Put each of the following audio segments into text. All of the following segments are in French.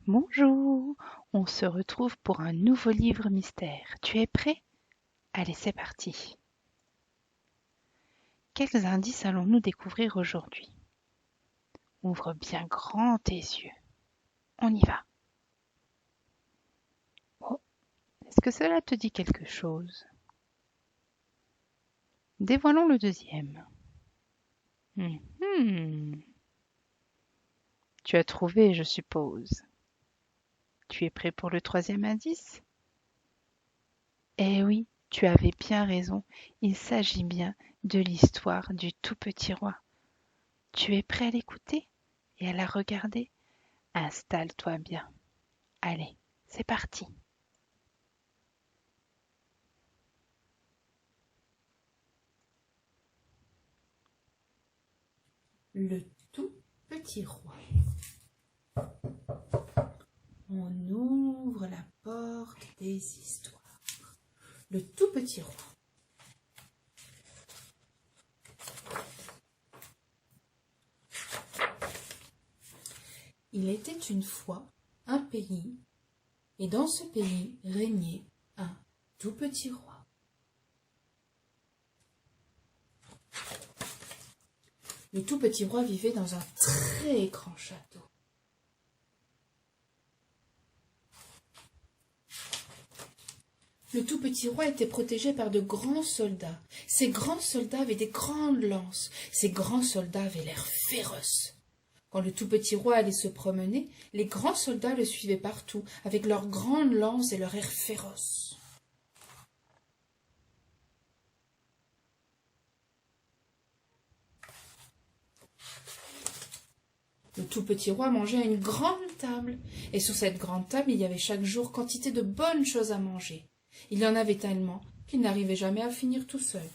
Bonjour, on se retrouve pour un nouveau livre mystère. Tu es prêt? Allez, c'est parti. Quels indices allons-nous découvrir aujourd'hui? Ouvre bien grand tes yeux. On y va. Oh, est-ce que cela te dit quelque chose? Dévoilons le deuxième. Mhm. Tu as trouvé, je suppose. Tu es prêt pour le troisième indice? Eh oui, tu avais bien raison. Il s'agit bien de l'histoire du tout petit roi. Tu es prêt à l'écouter et à la regarder? Installe-toi bien. Allez, c'est parti. Le tout petit roi. On ouvre la porte des histoires. Le tout petit roi. Il était une fois un pays, et dans ce pays régnait un tout petit roi. Le tout petit roi vivait dans un très grand château. Le tout petit roi était protégé par de grands soldats. Ces grands soldats avaient des grandes lances. Ces grands soldats avaient l'air féroces. Quand le tout petit roi allait se promener, les grands soldats le suivaient partout, avec leurs grandes lances et leur air féroce. Le tout petit roi mangeait à une grande table, et sur cette grande table il y avait chaque jour quantité de bonnes choses à manger. Il y en avait tellement qu'il n'arrivait jamais à finir tout seul.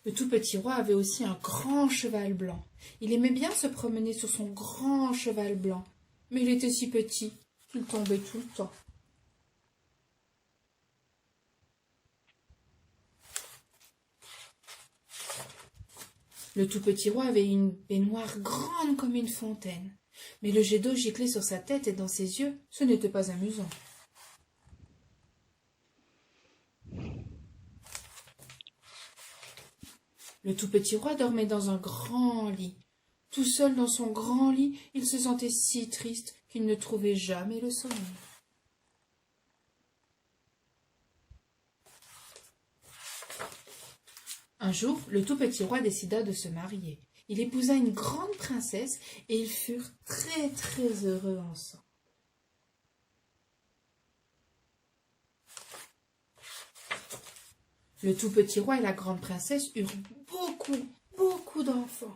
Le tout petit roi avait aussi un grand cheval blanc. Il aimait bien se promener sur son grand cheval blanc, mais il était si petit qu'il tombait tout le temps. Le tout petit roi avait une baignoire grande comme une fontaine, mais le jet d'eau giclait sur sa tête et dans ses yeux, ce n'était pas amusant. Le tout petit roi dormait dans un grand lit. Tout seul dans son grand lit, il se sentait si triste qu'il ne trouvait jamais le sommeil. Un jour, le tout petit roi décida de se marier. Il épousa une grande princesse et ils furent très très heureux ensemble. Le tout petit roi et la grande princesse eurent beaucoup d'enfants.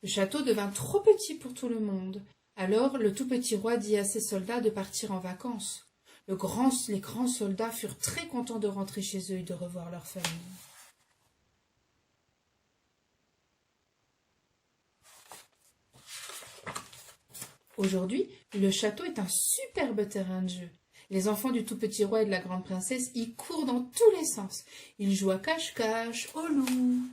Le château devint trop petit pour tout le monde. Alors le tout petit roi dit à ses soldats de partir en vacances. Les grands soldats furent très contents de rentrer chez eux et de revoir leur famille. Aujourd'hui, le château est un superbe terrain de jeu. Les enfants du tout petit roi et de la grande princesse y courent dans tous les sens. Ils jouent à cache-cache, au loup.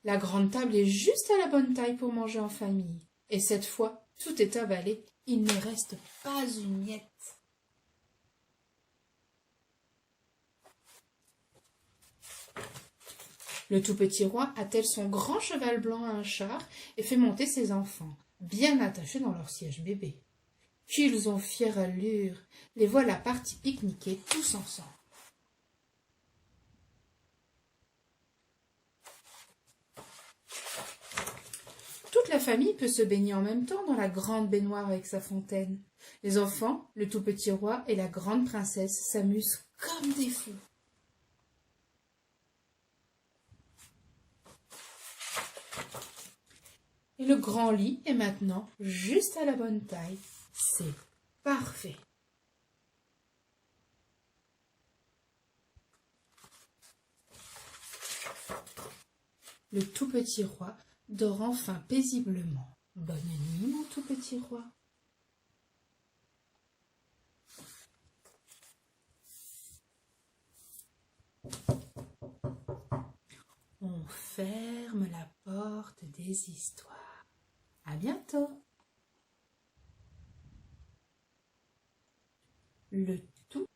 La grande table est juste à la bonne taille pour manger en famille. Et cette fois, tout est avalé, il ne reste pas une miette. Le tout petit roi attelle son grand cheval blanc à un char et fait monter ses enfants, bien attachés dans leur siège bébé. Qu'ils ont fière allure, les voilà partis pique-niquer tous ensemble. Toute la famille peut se baigner en même temps dans la grande baignoire avec sa fontaine. Les enfants, le tout petit roi et la grande princesse s'amusent comme des fous. Et le grand lit est maintenant juste à la bonne taille. C'est parfait. Le tout petit roi dort enfin paisiblement Bonne nuit, mon tout petit roi. On ferme la porte des histoires. À bientôt. Le tout